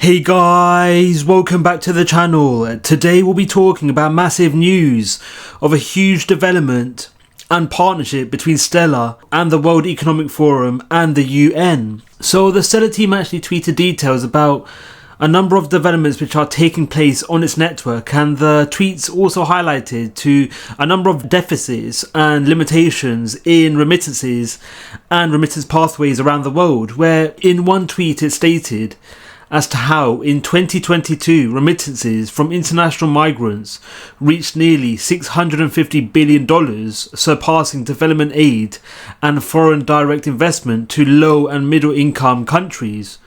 Hey guys, welcome back to the channel. Today we'll be talking about massive news of a huge development and partnership between Stellar and the World Economic Forum and the UN. So the Stellar team actually tweeted details about a number of developments which are taking place on its network, and the tweets also highlighted to a number of deficits and limitations in remittances and remittance pathways around the world, where in one tweet it stated as to how in 2022 remittances from international migrants reached nearly $650 billion, surpassing development aid and foreign direct investment to low and middle income countries.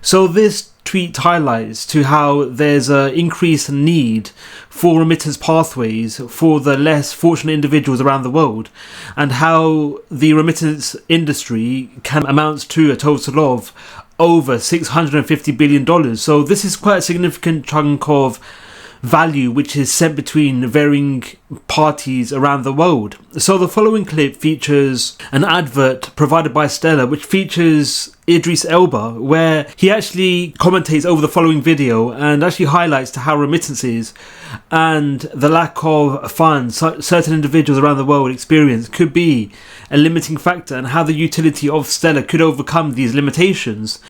So this tweet highlights to how there's an increased need for remittance pathways for the less fortunate individuals around the world, and how the remittance industry can amount to a total of over $650 billion. So this is quite a significant chunk of value which is sent between varying parties around the world. So the following clip features an advert provided by Stellar which features Idris Elba, where he actually commentates over the following video and actually highlights to how remittances and the lack of funds certain individuals around the world experience could be a limiting factor, and how the utility of Stellar could overcome these limitations.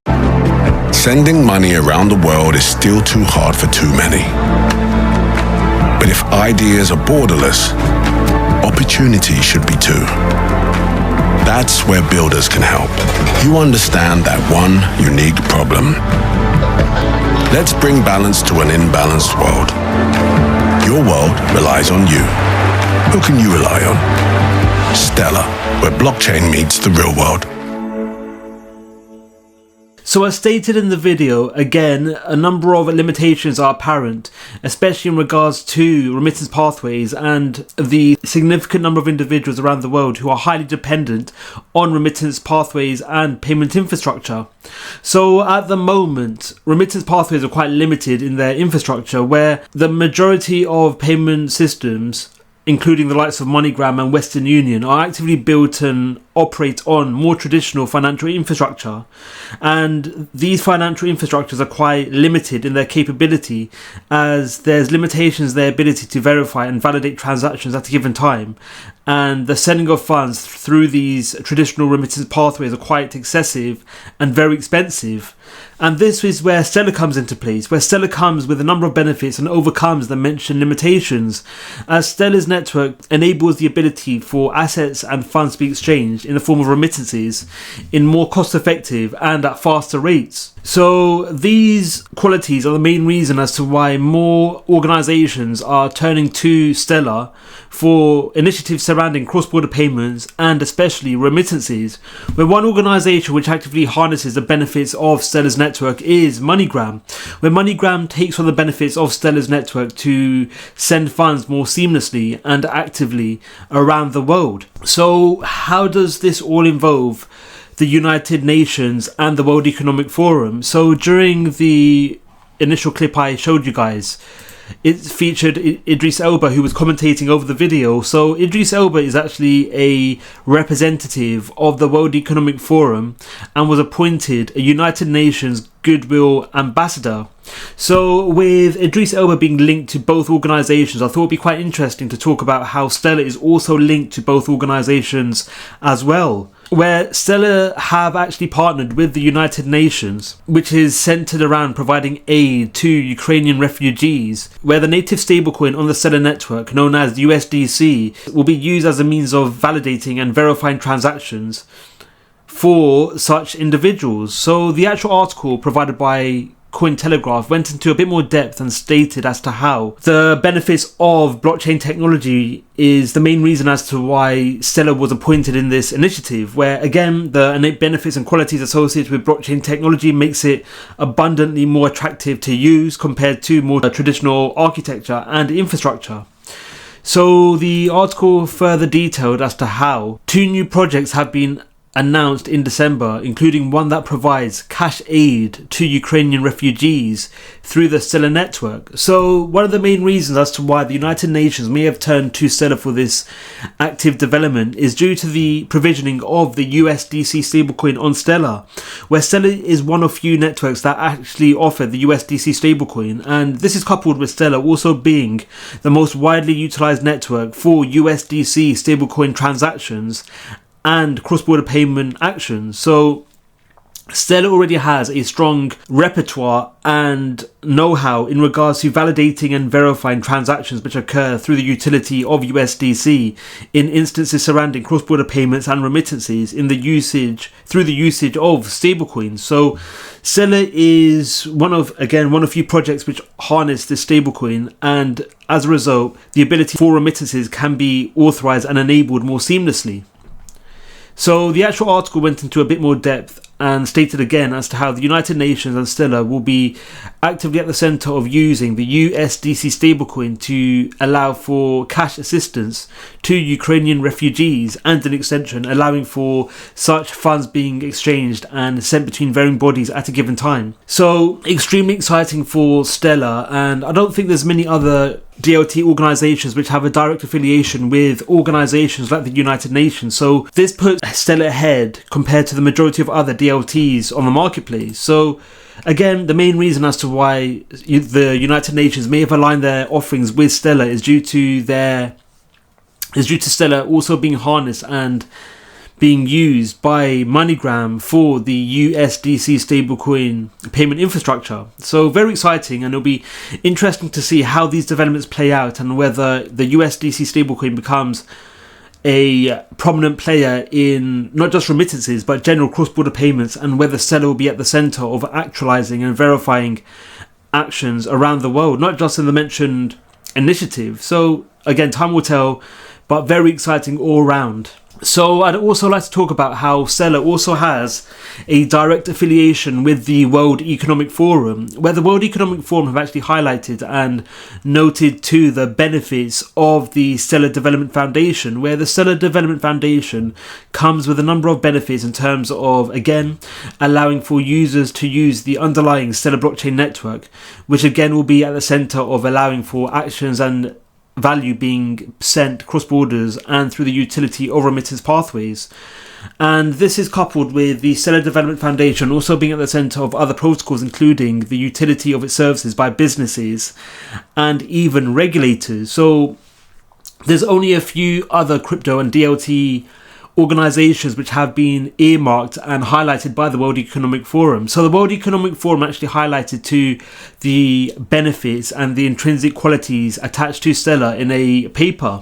Sending money around the world is still too hard for too many. But if ideas are borderless, opportunity should be too. That's where builders can help. You understand that one unique problem. Let's bring balance to an imbalanced world. Your world relies on you. Who can you rely on? Stellar, where blockchain meets the real world. So as stated in the video, again, a number of limitations are apparent, especially in regards to remittance pathways and the significant number of individuals around the world who are highly dependent on remittance pathways and payment infrastructure. So at the moment, remittance pathways are quite limited in their infrastructure, where the majority of payment systems, including the likes of MoneyGram and Western Union, are actively built and operate on more traditional financial infrastructure. And these financial infrastructures are quite limited in their capability, as there's limitations in their ability to verify and validate transactions at a given time. And the sending of funds through these traditional remittance pathways are quite excessive and very expensive. And this is where Stellar comes into place, where Stellar comes with a number of benefits and overcomes the mentioned limitations, as Stellar's network enables the ability for assets and funds to be exchanged in the form of remittances in more cost-effective and at faster rates. So these qualities are the main reason as to why more organisations are turning to Stellar for initiatives surrounding cross-border payments and especially remittances, where one organisation which actively harnesses the benefits of Stellar's network is MoneyGram, where MoneyGram takes on the benefits of Stellar's network to send funds more seamlessly and actively around the world. So how does this all involve the United Nations and the World Economic Forum? So during the initial clip I showed you guys, it featured Idris Elba, who was commentating over the video. So Idris Elba is actually a representative of the World Economic Forum and was appointed a United Nations Goodwill Ambassador. So with Idris Elba being linked to both organisations, I thought it would be quite interesting to talk about how Stellar is also linked to both organisations as well, where Stellar have actually partnered with the United Nations, which is centred around providing aid to Ukrainian refugees, where the native stablecoin on the Stellar network, known as USDC, will be used as a means of validating and verifying transactions for such individuals. So the actual article provided by Cointelegraph went into a bit more depth and stated as to how the benefits of blockchain technology is the main reason as to why Stellar was appointed in this initiative, where again the innate benefits and qualities associated with blockchain technology makes it abundantly more attractive to use compared to more traditional architecture and infrastructure. So the article further detailed as to how 2 new projects have been announced in December, including one that provides cash aid to Ukrainian refugees through the Stellar network. So one of the main reasons as to why the United Nations may have turned to Stellar for this active development is due to the provisioning of the USDC stablecoin on Stellar, where Stellar is one of few networks that actually offer the USDC stablecoin, and this is coupled with Stellar also being the most widely utilized network for USDC stablecoin transactions and cross-border payment actions. So Stellar already has a strong repertoire and know-how in regards to validating and verifying transactions which occur through the utility of USDC in instances surrounding cross-border payments and remittances through the usage of stablecoins. So Stellar is one of few projects which harness this stablecoin, and as a result, the ability for remittances can be authorized and enabled more seamlessly. So the actual article went into a bit more depth and stated again as to how the United Nations and Stellar will be actively at the centre of using the USDC stablecoin to allow for cash assistance to Ukrainian refugees, and an extension allowing for such funds being exchanged and sent between varying bodies at a given time. So extremely exciting for Stellar, and I don't think there's many other DLT organisations which have a direct affiliation with organisations like the United Nations. So this puts Stellar ahead compared to the majority of other DLTs on the marketplace. So again, the main reason as to why the United Nations may have aligned their offerings with Stellar is due to Stellar also being harnessed and being used by MoneyGram for the USDC stablecoin payment infrastructure. So very exciting, and it'll be interesting to see how these developments play out and whether the USDC stablecoin becomes a prominent player in not just remittances but general cross-border payments, and whether Stellar will be at the centre of actualising and verifying actions around the world, not just in the mentioned initiative. So again, time will tell, but very exciting all round. So I'd also like to talk about how Stellar also has a direct affiliation with the World Economic Forum, where the World Economic Forum have actually highlighted and noted to the benefits of the Stellar Development Foundation, where the Stellar Development Foundation comes with a number of benefits in terms of, again, allowing for users to use the underlying Stellar blockchain network, which again will be at the centre of allowing for actions and value being sent cross borders and through the utility of remittance pathways. And this is coupled with the Stellar Development Foundation also being at the centre of other protocols, including the utility of its services by businesses and even regulators. So there's only a few other crypto and DLT organisations which have been earmarked and highlighted by the World Economic Forum. So the World Economic Forum actually highlighted to the benefits and the intrinsic qualities attached to Stellar in a paper,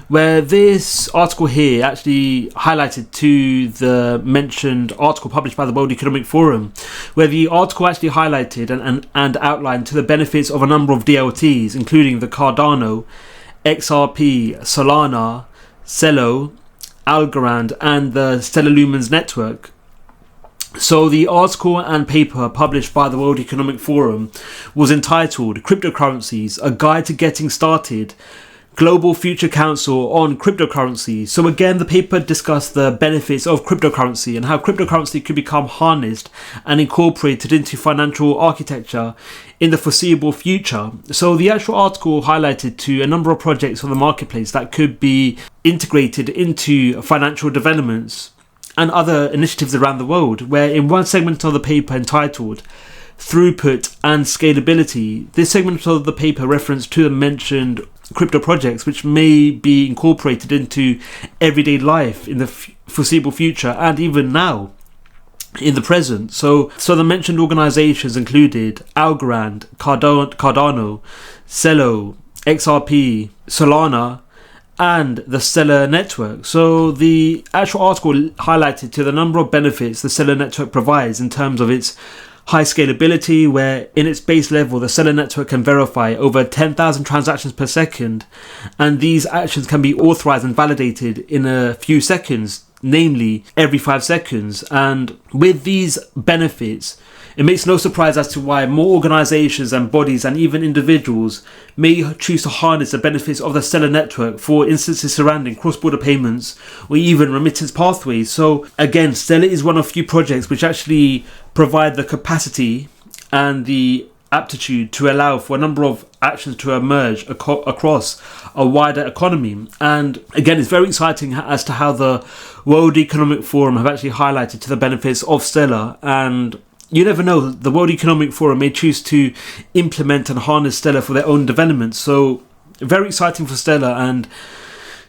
where this article here actually highlighted to the mentioned article published by the World Economic Forum, where the article actually highlighted and outlined to the benefits of a number of DLTs, including the Cardano, XRP, Solana, Celo, Algorand, and the Stellar Lumens network. So the article and paper published by the World Economic Forum was entitled Cryptocurrencies, A Guide to Getting Started, Global Future Council on Cryptocurrency. So again, the paper discussed the benefits of cryptocurrency and how cryptocurrency could become harnessed and incorporated into financial architecture in the foreseeable future. So the actual article highlighted to a number of projects on the marketplace that could be integrated into financial developments and other initiatives around the world, where in one segment of the paper entitled Throughput and Scalability, this segment of the paper referenced to the mentioned crypto projects which may be incorporated into everyday life in the foreseeable future and even now in the present. So the mentioned organisations included Algorand, Cardano, Celo, XRP, Solana, and the Stellar network. So the actual article highlighted to the number of benefits the Stellar network provides in terms of its high scalability, where in its base level the Stellar network can verify over 10,000 transactions per second, and these actions can be authorized and validated in a few seconds, namely every 5 seconds. And with these benefits, It makes no surprise as to why more organisations and bodies and even individuals may choose to harness the benefits of the Stellar network for instances surrounding cross-border payments or even remittance pathways. So again, Stellar is one of few projects which actually provide the capacity and the aptitude to allow for a number of actions to emerge across a wider economy. And again, it's very exciting as to how the World Economic Forum have actually highlighted to the benefits of Stellar. And you never know, the World Economic Forum may choose to implement and harness Stellar for their own development. So very exciting for Stellar, and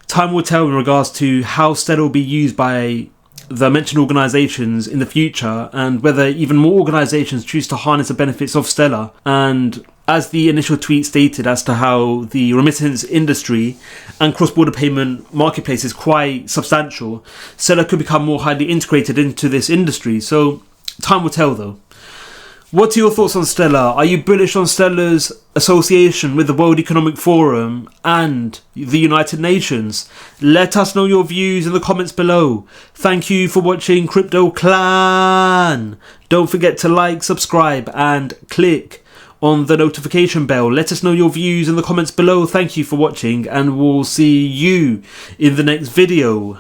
time will tell in regards to how Stellar will be used by the mentioned organisations in the future, and whether even more organisations choose to harness the benefits of Stellar. And as the initial tweet stated as to how the remittance industry and cross-border payment marketplace is quite substantial, Stellar could become more highly integrated into this industry. So time will tell though. What are your thoughts on Stellar? Are you bullish on Stellar's association with the World Economic Forum and the United Nations? Let us know your views in the comments below. Thank you for watching Crypto Clan. Don't forget to like, subscribe and click on the notification bell. Let us know your views in the comments below. Thank you for watching, and we'll see you in the next video.